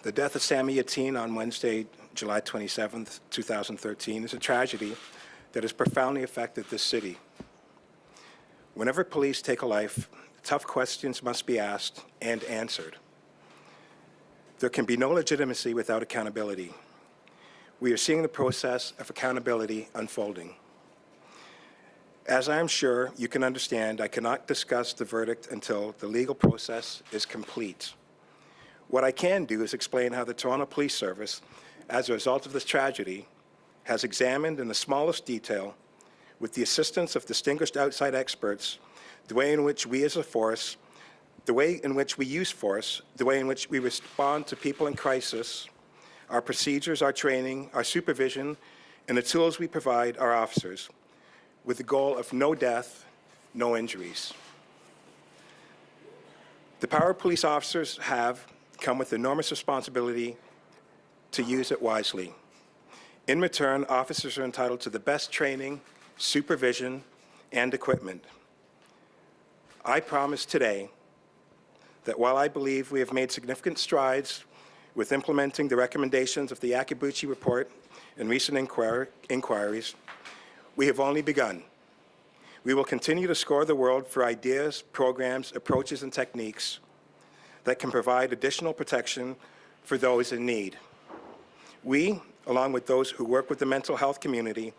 The death of Sammy Yateen on Wednesday, July 27th, 2013, is a tragedy that has profoundly affected this city. Whenever police take a life, tough questions must be asked and answered. There can be no legitimacy without accountability. We are seeing the process of accountability unfolding. As I am sure you can understand, I cannot discuss the verdict until the legal process is complete. What I can do is explain how the Toronto Police Service, as a result of this tragedy, has examined in the smallest detail, with the assistance of distinguished outside experts, the way in which we as a force, the way in which we use force, the way in which we respond to people in crisis, our procedures, our training, our supervision, and the tools we provide our officers, with the goal of no death, no injuries. The power police officers have come with enormous responsibility to use it wisely. In return, officers are entitled to the best training, supervision, and equipment. I promise today that while I believe we have made significant strides with implementing the recommendations of the Akibuchi report and recent inquiries, we have only begun. We will continue to score the world for ideas, programs, approaches, and techniques that can provide additional protection for those in need. We, along with those who work with the mental health community,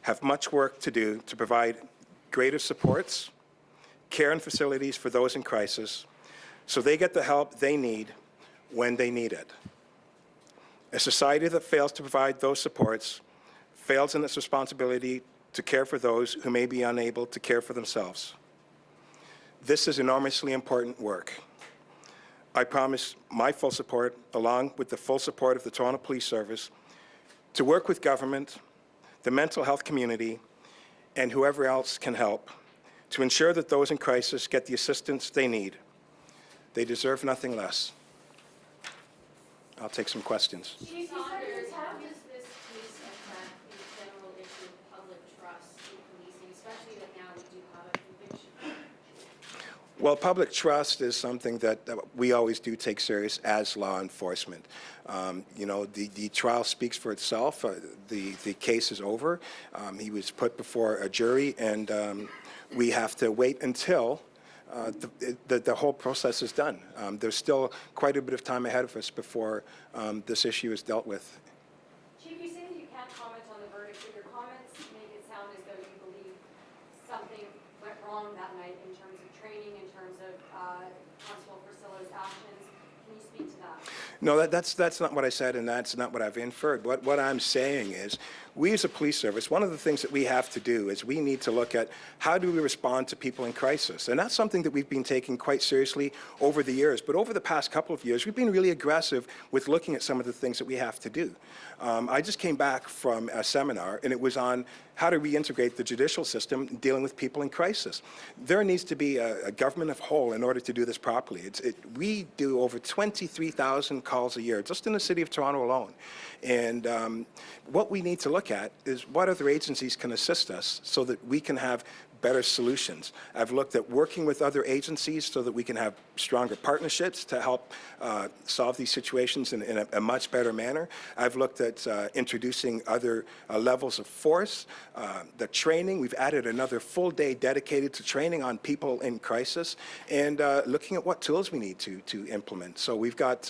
have much work to do to provide greater supports, care and facilities for those in crisis, so they get the help they need when they need it. A society that fails to provide those supports fails in its responsibility to care for those who may be unable to care for themselves. This is enormously important work. I promise my full support, along with the full support of the Toronto Police Service, to work with government, the mental health community, and whoever else can help to ensure that those in crisis get the assistance they need. They deserve nothing less. I'll take some questions. Chief Saunders, how does this case affect the general issue of public trust in policing, especially that now we do have a conviction? Well, public trust is something that we always do take serious as law enforcement. You know, the trial speaks for itself. The case is over. He was put before a jury, and we have to wait until the whole process is done. There's still quite a bit of time ahead of us before this issue is dealt with. Chief, you say that you can't comment on the verdict, but your comments make it sound as though you believe something went wrong that night in terms of training, in terms of Constable Forcillo's actions. Can you speak to that? No, that's not what I said, and that's not what I've inferred. What I'm saying is, we as a police service, one of the things that we have to do is we need to look at how do we respond to people in crisis. And that's something that we've been taking quite seriously over the years. But over the past couple of years, we've been really aggressive with looking at some of the things that we have to do. I just came back from a seminar, and it was on how to reintegrate the judicial system dealing with people in crisis. There needs to be a government of whole in order to do this properly. We do over 23,000 calls a year, just in the city of Toronto alone. And what we need to look at is what other agencies can assist us so that we can have better solutions. I've looked at working with other agencies so that we can have stronger partnerships to help solve these situations in a much better manner. I've looked at introducing other levels of force, the training. We've added another full day dedicated to training on people in crisis, and looking at what tools we need to implement. So we've got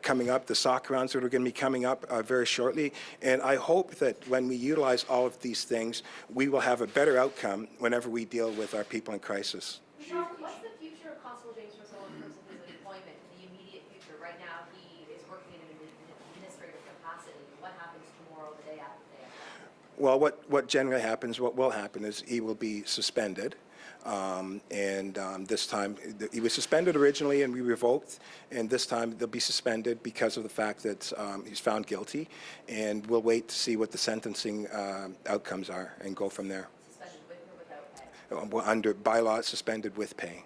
coming up the soccer rounds that are going to be coming up very shortly, and I hope that when we utilize all of these things, we will have a better outcome whenever we deal with our people in crisis. What's the future of Constable James Forcillo in terms of his employment in the immediate future? Right now, he is working in an administrative capacity. What happens tomorrow, the day after, the day after? Well, what generally happens, what will happen is he will be suspended. This time, he was suspended originally and we revoked, and this time they'll be suspended because of the fact that he's found guilty, and we'll wait to see what the sentencing outcomes are and go from there. Suspended with or without pay? Under bylaw, it's suspended with pay.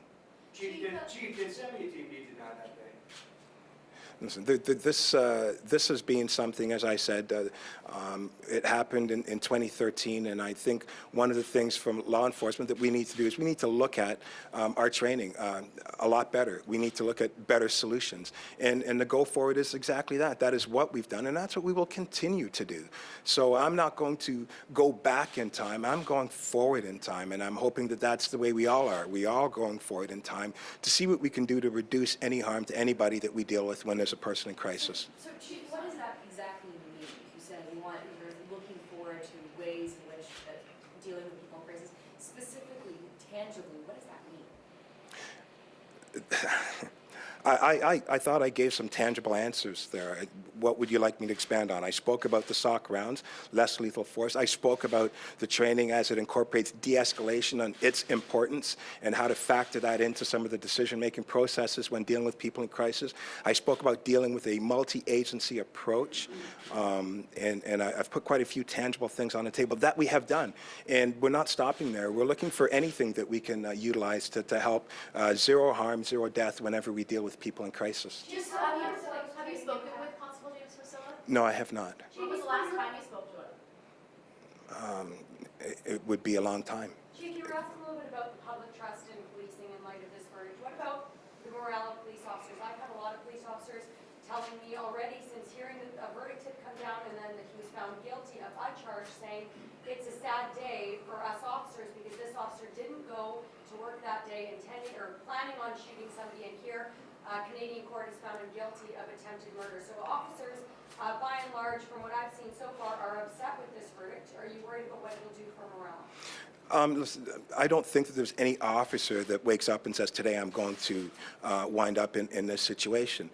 Chief, did Sammy Yateen be denied that day? Listen, this has been something, as I said, it happened in 2013, and I think one of the things from law enforcement that we need to do is we need to look at our training a lot better. We need to look at better solutions, and the go forward is exactly that. That is what we've done, and that's what we will continue to do. So I'm not going to go back in time. I'm going forward in time, and I'm hoping that that's the way we all are. We are going forward in time to see what we can do to reduce any harm to anybody that we deal with when there's a person in crisis. So Chief, what does that exactly mean? You said you're looking forward to ways in which dealing with people in crisis, specifically, tangibly, what does that mean? I thought I gave some tangible answers there. What would you like me to expand on? I spoke about the SOC rounds, less lethal force. I spoke about the training as it incorporates de-escalation and its importance and how to factor that into some of the decision-making processes when dealing with people in crisis. I spoke about dealing with a multi-agency approach, and I've put quite a few tangible things on the table that we have done. And we're not stopping there. We're looking for anything that we can utilize to help zero harm, zero death whenever we deal with people in crisis. Just have you spoken with Constable James Forcillo? No, I have not. When was the last time you spoke to him? It would be a long time. Chief, you were asking a little bit about the public trust in policing in light of this verdict. What about the morale of police officers? I've had a lot of police officers telling me already since hearing that a verdict had come down and then that he was found guilty of a charge, saying it's a sad day for us officers because this officer didn't go to work that day intending or planning on shooting somebody, and here Canadian court has found him guilty of attempted murder. So officers, by and large, from what I've seen so far, are upset with this verdict. Are you worried about what it will do for morale? Listen, I don't think that there's any officer that wakes up and says, today I'm going to wind up in this situation.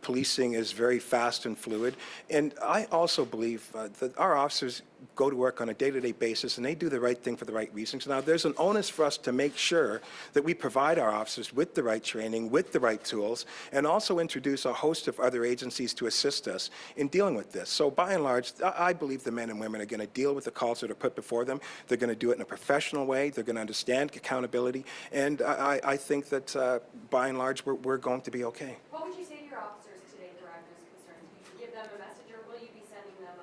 Policing is very fast and fluid, and I also believe that our officers go to work on a day-to-day basis and they do the right thing for the right reasons. Now, there's an onus for us to make sure that we provide our officers with the right training, with the right tools, and also introduce a host of other agencies to assist us in dealing with this. So by and large, I believe the men and women are going to deal with the calls that are put before them. They're going to do it in a professional way. They're going to understand accountability. And I think that by and large, we're going to be okay. What would you say to your officers today that are having those concerns? Do you give them a message, or will you be sending them a...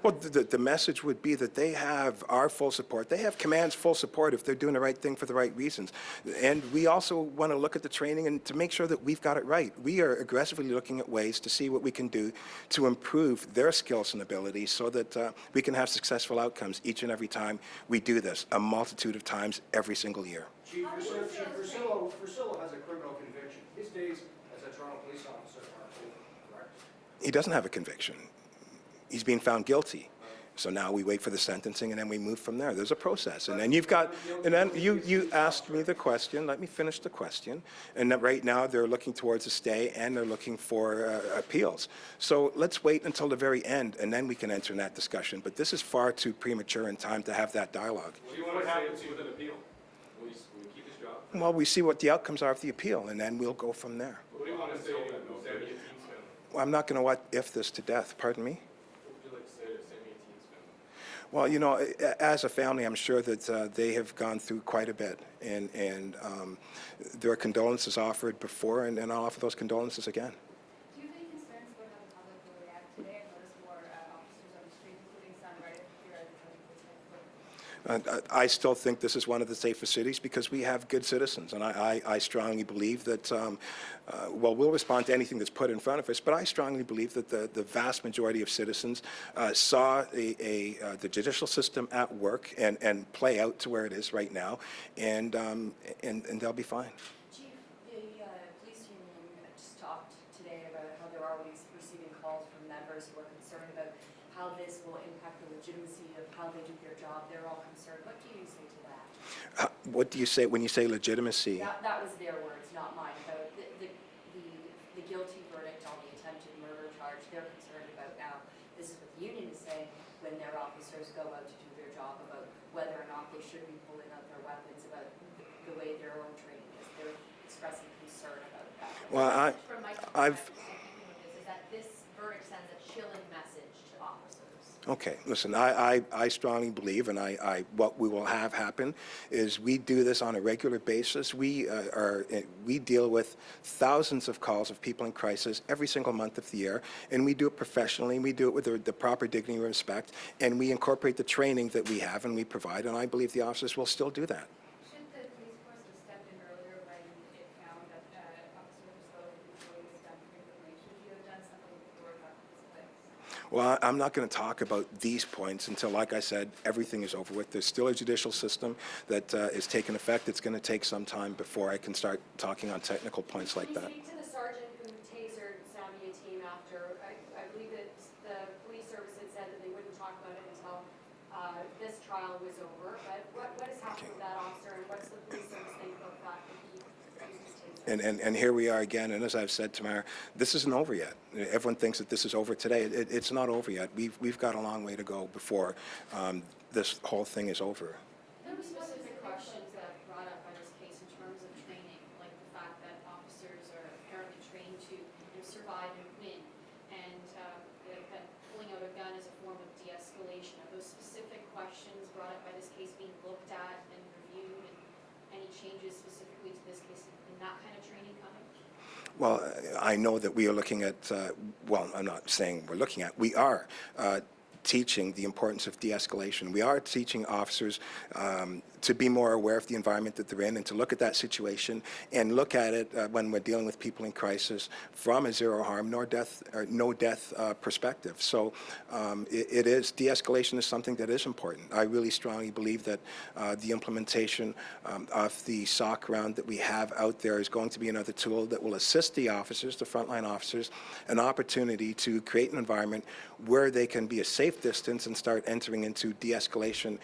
Well, the message would be that they have our full support. They have command's full support if they're doing the right thing for the right reasons. And we also want to look at the training and to make sure that we've got it right. We are aggressively looking at ways to see what we can do to improve their skills and abilities so that we can have successful outcomes each and every time we do this, a multitude of times every single year. Chief Forcillo has a criminal conviction. His days as a Toronto police officer are over, correct? He doesn't have a conviction. He's being found guilty. So now we wait for the sentencing and then we move from there. There's a process. And then you've got, and then you asked me the question, let me finish the question. And that right now they're looking towards a stay and they're looking for appeals. So let's wait until the very end and then we can enter in that discussion. But this is far too premature in time to have that dialogue. What do you want to say with an appeal? Will you keep his job? Well, we see what the outcomes are of the appeal and then we'll go from there. What do you want to say to Sammy Ateen's family? Well, I'm not going to what if this to death. Pardon me? What would you like to say to Sammy Ateen's family? Well, you know, as a family, I'm sure that they have gone through quite a bit, and there are condolences offered before, and I'll offer those condolences again. Do you have any concerns about how the public will react today? I noticed more officers on the street, including some right here at the I still think this is one of the safest cities because we have good citizens, and I strongly believe that, well, we'll respond to anything that's put in front of us, but I strongly believe that the vast majority of citizens saw the judicial system at work and play out to where it is right now, and they'll be fine. Chief, the police union just talked today about how they're always receiving calls from members who are concerned about how this will impact the legitimacy of how they do their job. They're all concerned. What do you say to that? What do you say when you say legitimacy? That was their words, not mine, about the guilty verdict on the attempted murder charge. They're concerned about now. This is what the union is saying when their officers go out to do their job, about whether or not they should be pulling out their weapons, about the way their own training is. They're expressing concern about that. Well, From my I've perspective, is that this verdict sends a chilling message to officers. Okay, listen, I strongly believe, and what we will have happen is we do this on a regular basis. We deal with thousands of calls of people in crisis every single month of the year, and we do it professionally. We do it with the proper dignity and respect, and we incorporate the training that we have and we provide, and I believe the officers will still do that. Should the police force have stepped in earlier when it found that Officer Forcillo was doing this done frequently? Should you have done something before it got to this place? Well, I'm not going to talk about these points until, like I said, everything is over with. There's still a judicial system that is taking effect. It's going to take some time before I can start talking on technical points like that. Can you speak to the sergeant who tasered Savia team after, I believe that the police service had said that they wouldn't talk about it until this trial was over, but what has happened with that officer, and what's the police service think about the fact that he used his taser? And here we are again, and as I've said, Tamara, this isn't over yet. Everyone thinks that this is over today. It's not over yet. We've got a long way to go before this whole thing is over. There were specific questions that were brought up by this case in terms of training, like the fact that officers are apparently trained to survive and win, and that pulling out a gun is a form of de-escalation. Are those specific questions brought up by this case being looked at and reviewed, and any changes specifically to this case in that kind of training coming? Well, I know that we are looking at, well, I'm not saying we're looking at, we are teaching the importance of de-escalation. We are teaching officers to be more aware of the environment that they're in and to look at that situation and look at it when we're dealing with people in crisis from a zero harm, no death perspective. So it is, de-escalation is something that is important. I really strongly believe that the implementation of the SOC round that we have out there is going to be another tool that will assist the officers, the frontline officers, an opportunity to create an environment where they can be a safe distance and start entering into de-escalation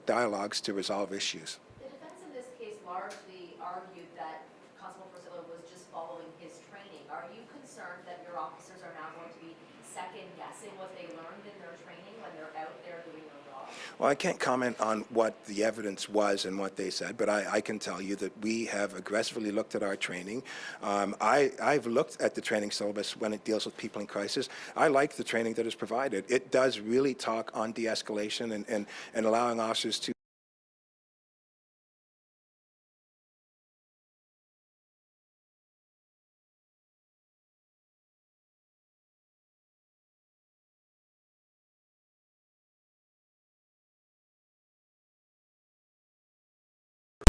dialogues to resolve issues. The defense in this case largely argued that Constable Forcillo was just following his training. Are you concerned that your officers are now going to be second-guessing what they learned in their training when they're out there doing their job? Well, I can't comment on what the evidence was and what they said, but I can tell you that we have aggressively looked at our training. I've looked at the training syllabus when it deals with people in crisis. I like the training that is provided. It does really talk on de-escalation and allowing officers to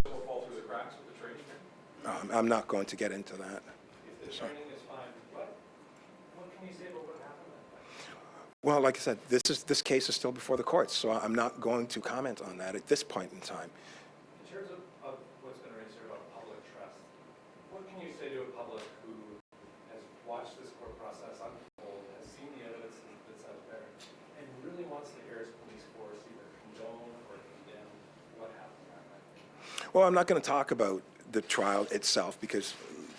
Will fall through the cracks with the training? I'm not going to get into that. If the training is fine, what can you say about what happened that night? Well, like I said, this case is still before the courts, so I'm not going to comment on that at this point in time. In terms of what's been raised here about public trust, what can you say to a public who has watched this court process unfold, has seen the evidence that's out there, and really wants to hear his police force either condone or condemn what happened that night? Well, I'm not going to talk about the trial itself because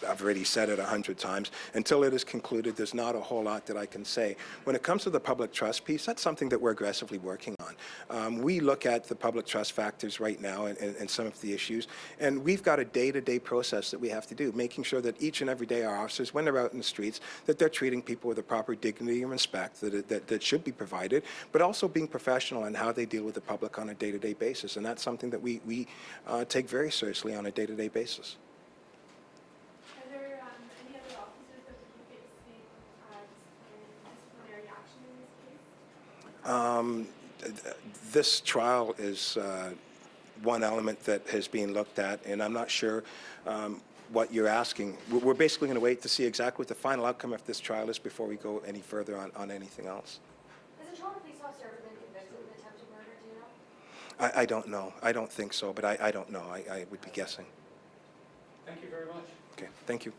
I've already said it 100 times. Until it is concluded, there's not a whole lot that I can say. When it comes to the public trust piece, that's something that we're aggressively working on. We look at the public trust factors right now and some of the issues, and we've got a day-to-day process that we have to do, making sure that each and every day our officers, when they're out in the streets, that they're treating people with the proper dignity and respect that should be provided, but also being professional in how they deal with the public on a day-to-day basis. And that's something that we take very seriously on a day-to-day basis. Are there any other officers that would be facing disciplinary action in this case? This trial is one element that has been looked at, and I'm not sure what you're asking. We're basically going to wait to see exactly what the final outcome of this trial is before we go any further on anything else. Has a Toronto police officer ever been convicted of attempted murder, do you know? I don't know. I don't think so, but I don't know. I would be guessing. Thank you very much. Okay, thank you.